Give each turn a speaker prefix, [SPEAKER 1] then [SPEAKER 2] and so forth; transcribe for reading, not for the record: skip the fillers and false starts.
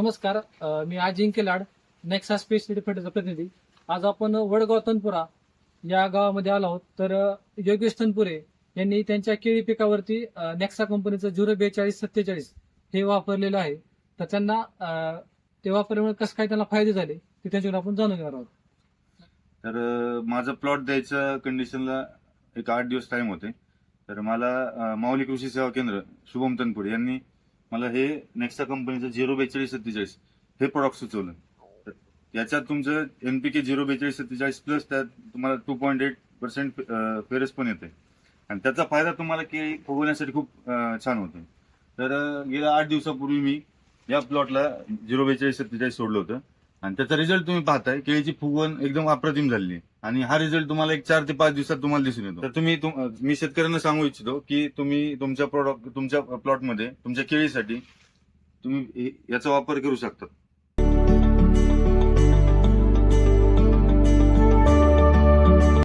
[SPEAKER 1] नमस्कार, मी अजिंक्य लाड, Nexa speciality fertiliser प्रतिनिधी. आज आपण वडगाव तनपुरा या गावामध्ये आलो आहोत. तर योगेश तनपुरे यांनी त्यांच्या केळी पिकावरती नेक्सा कंपनीचं 04247 हे वापरलेलं आहे. तर त्यांना ते वापरल्यामुळे कसं काय त्यांना फायदे झाले ते त्यांच्याकडे आपण जाणून घेणार आहोत.
[SPEAKER 2] तर माझं प्लॉट द्यायचं कंडिशनला एक 8 दिवस टाइम होते. तर मला माऊली कृषी सेवा केंद्र शुभम तनपुरे यांनी मला हे नेक्सा कंपनीचं 04247 हे प्रॉडक्ट सुचवलं. तर याच्यात तुमचं NPK 04247 प्लस त्यात तुम्हाला 2.8% फेरस पण येते आणि त्याचा फायदा तुम्हाला केळी फुगवण्यासाठी खूप छान होतो. तर गेल्या 8 दिवसापूर्वी मी या प्लॉटला 04247 सोडलं होतं आणि त्याचा रिझल्ट तुम्ही पाहताय. केळीची फुगवण एकदम अप्रतिम झाली आहे आणि हा रिझल्ट तुम्हाला एक 4 ते 5 दिवसात तुम्हाला दिसून येतो. तर मी शेतकऱ्यांना सांगू इच्छितो की तुम्ही तुमच्या प्लॉटमध्ये तुमच्या केळीसाठी तुम्ही याचा वापर करू शकता.